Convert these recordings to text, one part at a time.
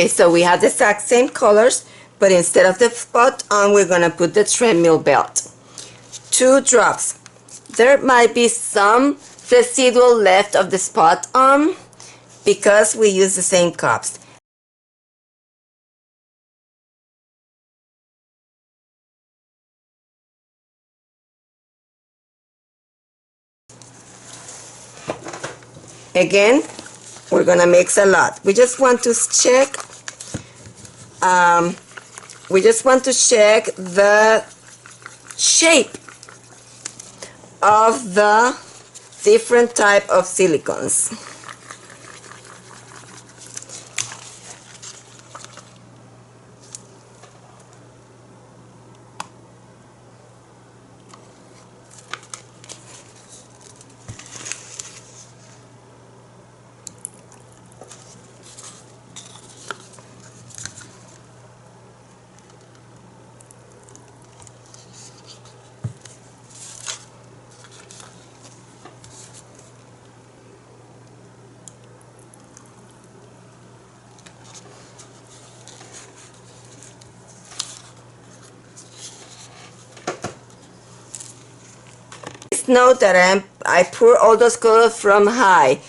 Okay, so we have the exact same colors, but instead of the spot on, we're gonna put the treadmill belt. 2 drops. There might be some residual left of the spot on because we use the same cups. Again, we're gonna mix a lot. We just want to check the shape of the different type of silicones. Note that I pour all those colors from high.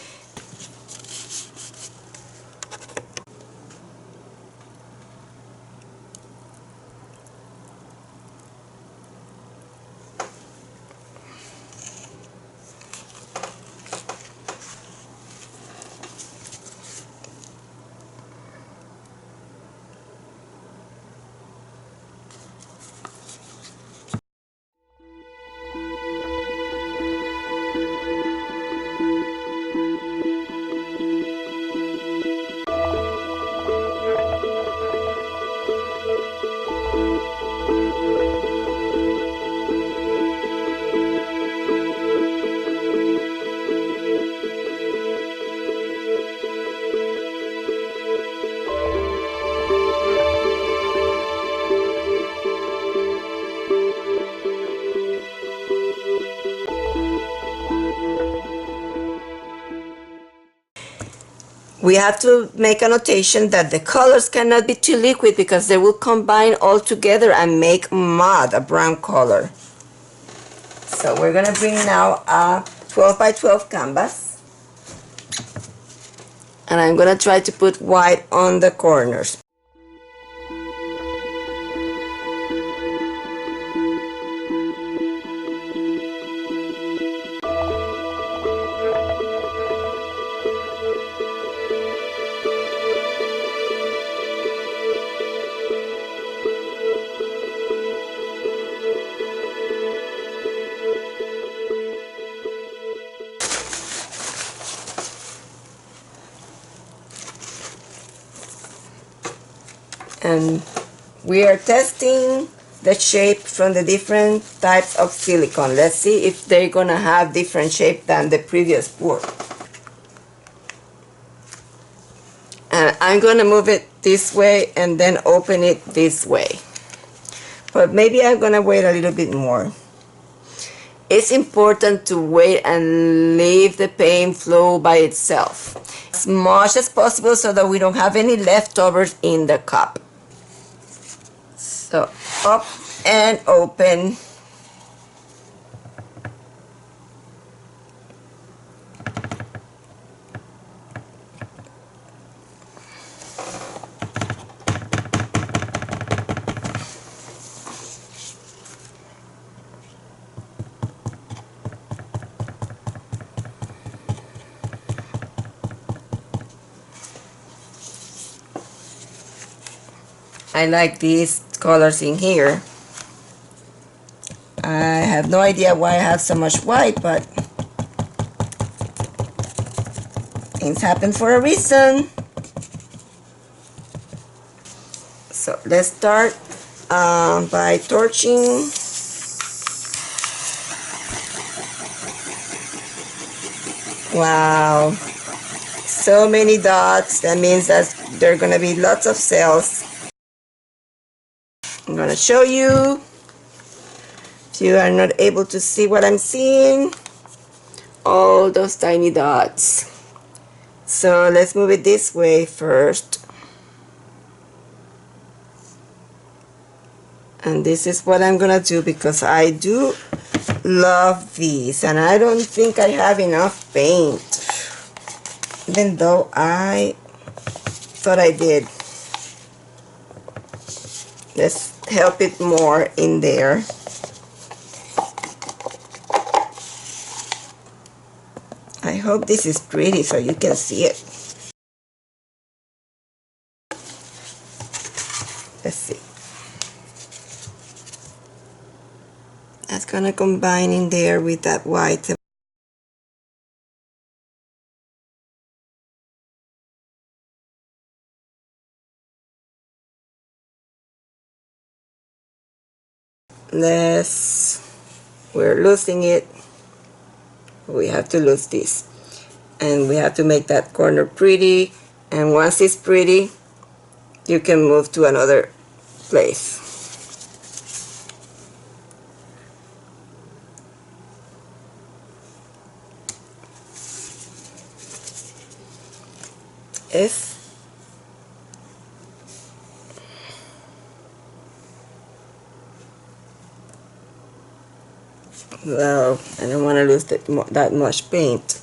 We have to make a notation that the colors cannot be too liquid because they will combine all together and make mud, a brown color. So we're going to bring now a 12 by 12 canvas. And I'm going to try to put white on the corners. And we are testing the shape from the different types of silicone. Let's see if they're gonna have different shape than the previous pour. And I'm gonna move it this way and then open it this way. But maybe I'm gonna wait a little bit more. It's important to wait and leave the paint flow by itself as much as possible so that we don't have any leftovers in the cup. So up and open. I like these colors in here. I have no idea why I have so much white, but things happen for a reason. So let's start by torching. Wow, so many dots. That means that there are gonna be lots of cells. I'm gonna show you if you are not able to see what I'm seeing, all those tiny dots. So let's move it this way first. And this is what I'm gonna do because I do love these and I don't think I have enough paint, even though I thought I did. Let's help it more in there. I hope this is pretty so you can see it. Let's see. That's gonna combine in there with that white. We're losing it. We have to lose this. And we have to make that corner pretty. And once it's pretty, you can move to another place. Well, I don't want to lose that much paint.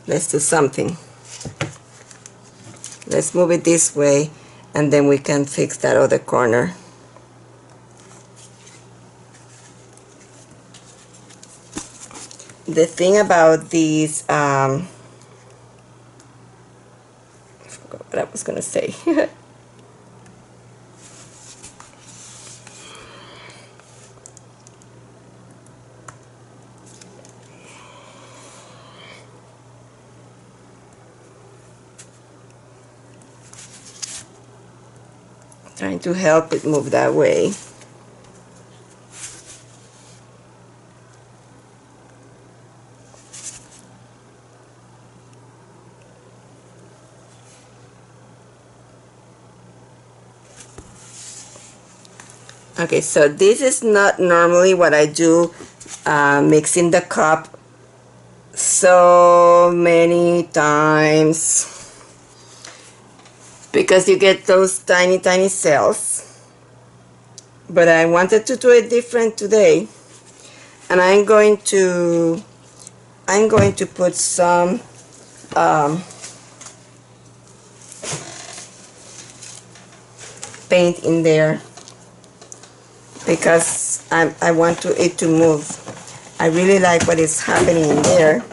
Let's do something. Let's move it this way and then we can fix that other corner. The thing about these, I forgot what I was going to say. Trying to help it move that way. Okay, so this is not normally what I do, mixing the cup so many times, because you get those tiny cells. But I wanted to do it different today, and I'm going to put some paint in there because I want it to move. I really like what is happening in there.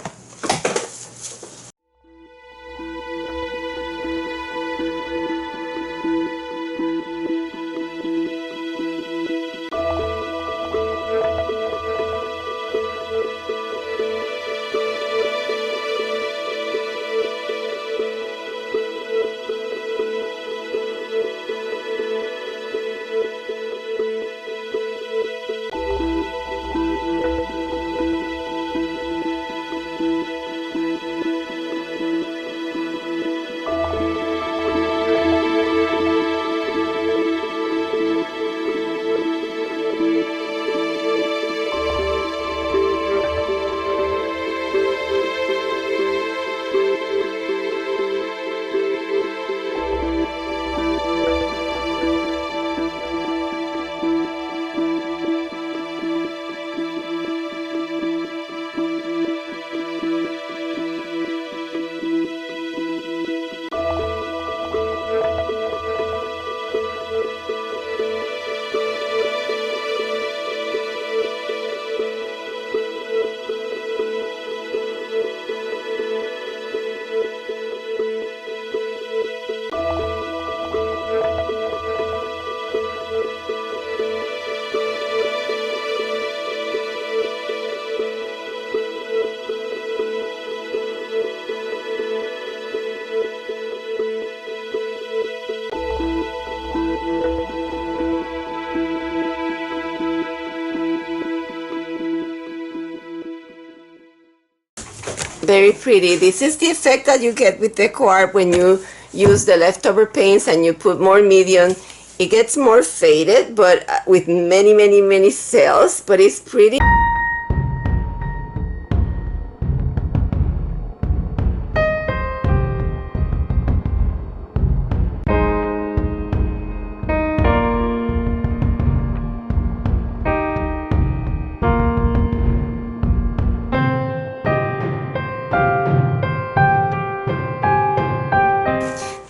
Very pretty. This is the effect that you get with DecoArt when you use the leftover paints and you put more medium. It gets more faded, but with many cells, but it's pretty.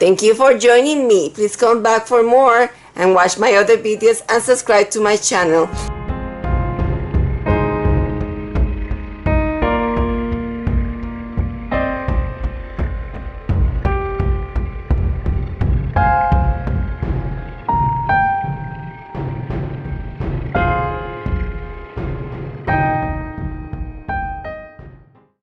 Thank you for joining me. Please come back for more and watch my other videos and subscribe to my channel.